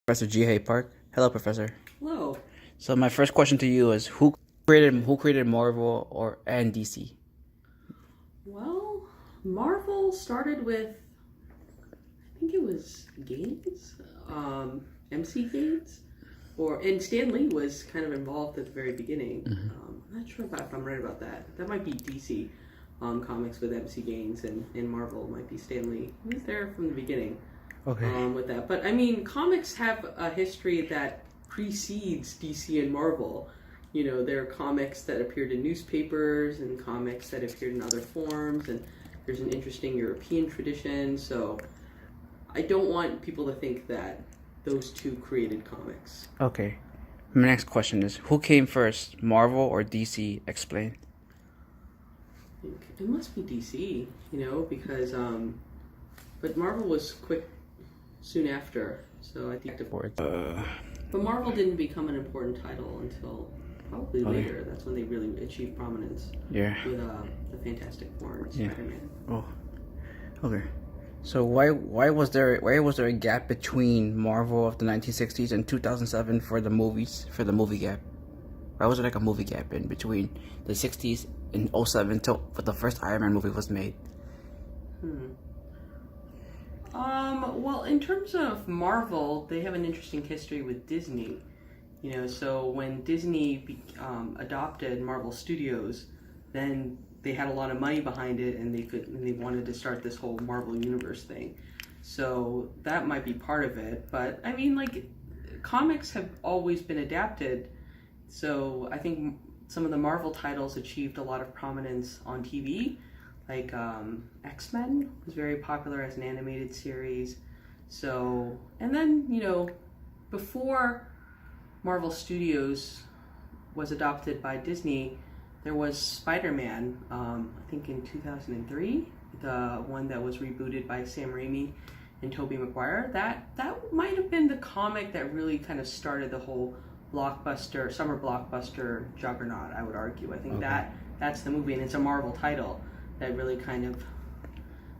Professor G. Hay Park. Hello, Professor. Hello. So my first question to you is who created Marvel and DC? Well, Marvel started with, I think it was Gaines, MC Gaines, and Stan Lee was kind of involved at the very beginning. I'm not sure if I'm right about that. That might be DC comics with MC Gaines, and Marvel might be Stan Lee. He was there from the beginning. Okay. With that. But I mean, comics have a history that precedes DC and Marvel. You know, there are comics that appeared in newspapers and comics that appeared in other forms, and there's an interesting European tradition. So I don't want people to think that those two created comics. Okay. My next question is who came first, Marvel or DC? Explain. I think it must be DC, you know, because but Marvel was quick soon after. So I think but Marvel didn't become an important title until probably later. That's when they really achieved prominence. Yeah. With the Fantastic Four and Spider-Man. Oh. Okay. So why was there a gap between Marvel of the 1960s and 2007 for the movie gap? Why was there like a movie gap in between the 60s and 07 till the first Iron Man movie was made? Well, in terms of Marvel, they have an interesting history with Disney. You know, so when Disney adopted Marvel Studios, then they had a lot of money behind it, and they wanted to start this whole Marvel Universe thing. So that might be part of it. But I mean, like, comics have always been adapted. So I think some of the Marvel titles achieved a lot of prominence on TV. Like X-Men was very popular as an animated series. So, and then, you know, before Marvel Studios was adopted by Disney, there was Spider-Man, I think in 2003, the one that was rebooted by Sam Raimi and Tobey Maguire. That might have been the comic that really kind of started the whole summer blockbuster juggernaut, I would argue. I think that's the movie, and it's a Marvel title that really kind of,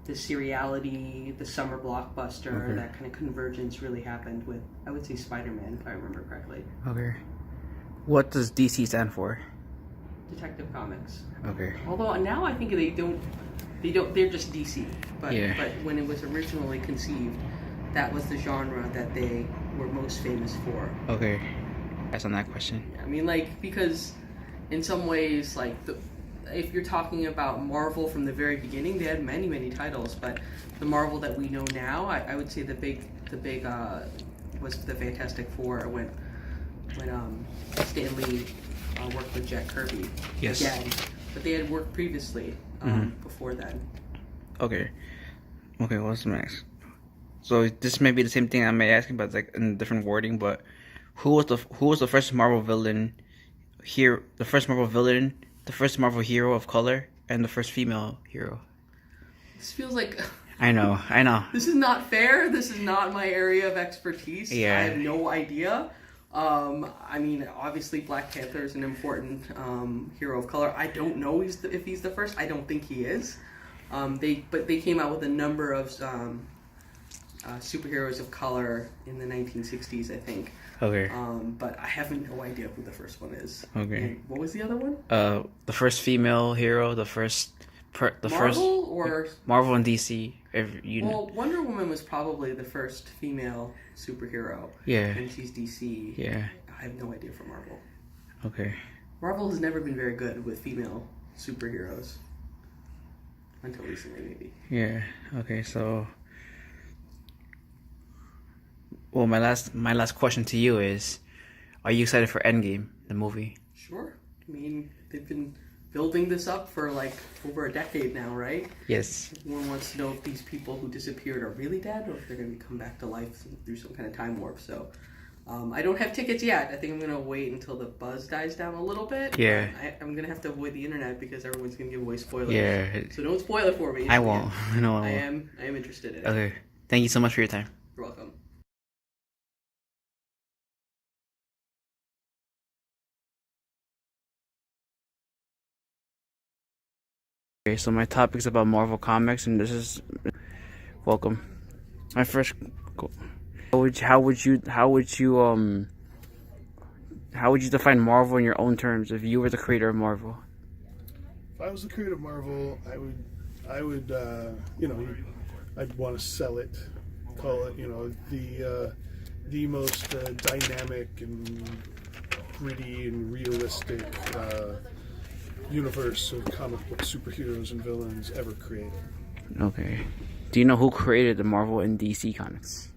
the seriality, the summer blockbuster, that kind of convergence really happened with, I would say, Spider-Man, if I remember correctly. Okay. What does DC stand for? Detective Comics. Okay. Although now I think they're just DC. But when it was originally conceived, that was the genre that they were most famous for. Okay. That's on that question. I mean, like, because in some ways, like, if you're talking about Marvel from the very beginning, they had many, many titles, but the Marvel that we know now, I would say the big was the Fantastic Four when Stan Lee worked with Jack Kirby again, but they had worked previously before then. Okay, what's next? So this may be the same thing I may ask, but like in different wording. But who was the first Marvel villain here? The first Marvel villain, the first Marvel hero of color, and the first female hero. This feels like I know. This is not fair. This is not my area of expertise. Yeah. I have no idea. I mean, obviously Black Panther is an important hero of color. I don't know if he's the first. I don't think he is. They came out with a number of superheroes of color in the 1960s, I think. Okay. But I have no idea who the first one is. Okay. And what was the other one? The first female hero, Marvel and DC. Well, Wonder Woman was probably the first female superhero. Yeah. And she's DC. Yeah. I have no idea for Marvel. Okay. Marvel has never been very good with female superheroes. Until recently, maybe. Yeah. Okay. So, well, my last question to you is, are you excited for Endgame, the movie? Sure. I mean, they've been building this up for like over a decade now, right? Yes. Everyone wants to know if these people who disappeared are really dead or if they're going to come back to life through some kind of time warp. So I don't have tickets yet. I think I'm going to wait until the buzz dies down a little bit. Yeah. I'm going to have to avoid the internet because everyone's going to give away spoilers. Yeah. So don't spoil it for me. I won't. Yeah. No, I am interested in it. Okay. Thank you so much for your time. You're welcome. Okay, so my topic is about Marvel Comics, and this is welcome. My first how would you define Marvel in your own terms if you were the creator of Marvel? If I was the creator of Marvel, I would, I'd want to sell it, call it, the most dynamic and gritty and realistic universe of comic book superheroes and villains ever created. Okay. Do you know who created the Marvel and DC comics?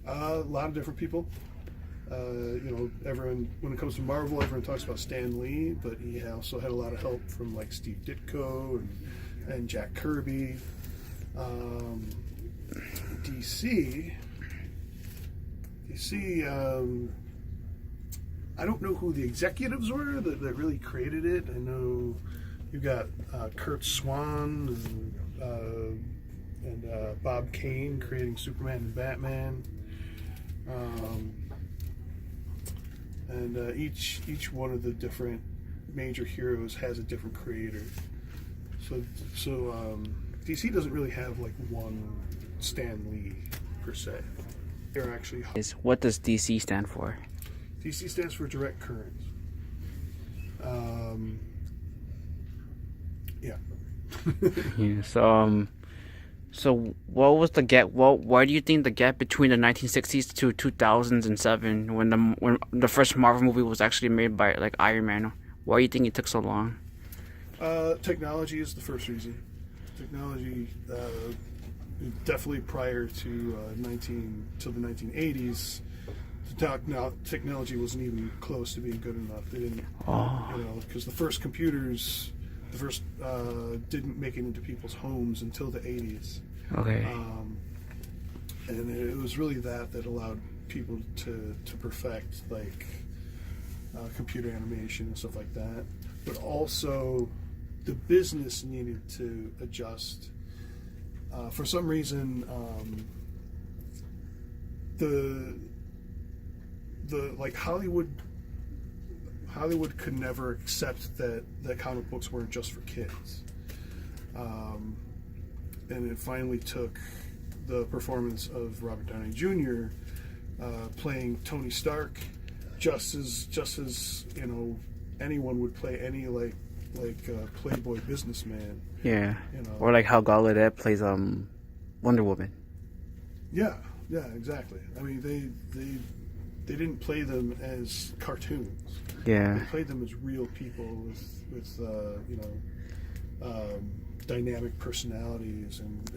A lot of different people. Everyone, when it comes to Marvel, everyone talks about Stan Lee, but he also had a lot of help from like Steve Ditko and Jack Kirby. DC, I don't know who the executives were that really created it. I know you got Kurt Swan and Bob Kane creating Superman and Batman. And each one of the different major heroes has a different creator. So DC doesn't really have like one Stan Lee per se. They're actually What does DC stand for? DC stands for Direct Current. Yeah. Yeah. So what was the gap? Why do you think the gap between the 1960s to 2007, when the first Marvel movie was actually made by like Iron Man? Why do you think it took so long? Technology is the first reason. Technology, definitely prior to the 1980s, technology wasn't even close to being good enough. They didn't, because the first computers. The first didn't make it into people's homes until the 80s. Okay. And it was really that allowed people to perfect like computer animation and stuff like that. But also the business needed to adjust. For some reason, the like Hollywood could never accept that comic books weren't just for kids. And it finally took the performance of Robert Downey Jr. Playing Tony Stark, just as anyone would play any like playboy businessman. Yeah. Or like how Gallaudet plays Wonder Woman. Yeah, exactly. I mean, they didn't play them as cartoons. Yeah. They played them as real people with dynamic personalities and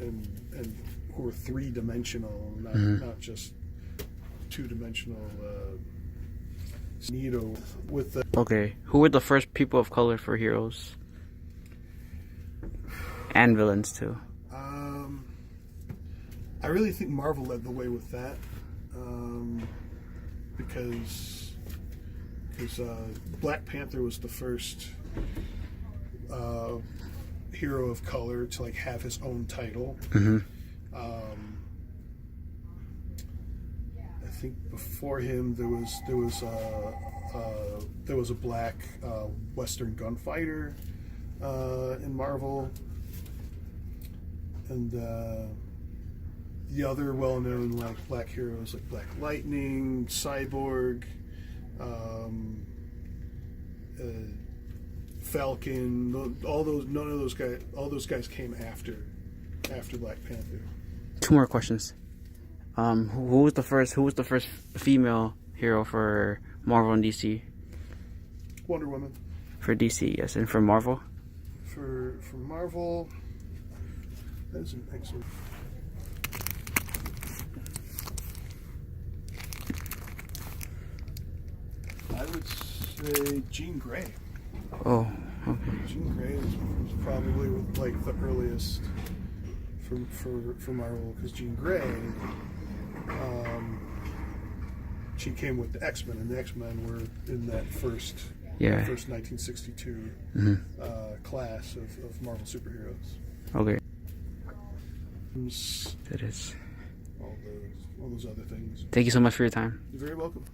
who were three-dimensional, not just two-dimensional. Neato with the. Okay. Who were the first people of color for heroes and villains too? I really think Marvel led the way with that, because Black Panther was the first hero of color to like have his own title. Mm-hmm. I think before him there was a black Western gunfighter in Marvel, and the other well-known like black heroes like Black Lightning, Cyborg, Falcon. All those guys came after Black Panther. Two more questions. Who was the first female hero for Marvel and DC? Wonder Woman. For DC, yes, and for Marvel. For Marvel, that is an excellent. I would say Jean Grey. Oh, okay. Jean Grey was probably like the earliest for Marvel, because Jean Grey, she came with the X-Men, and the X-Men were in that first 1962 class of Marvel superheroes. Okay. That is. all those other things. Thank you so much for your time. You're very welcome.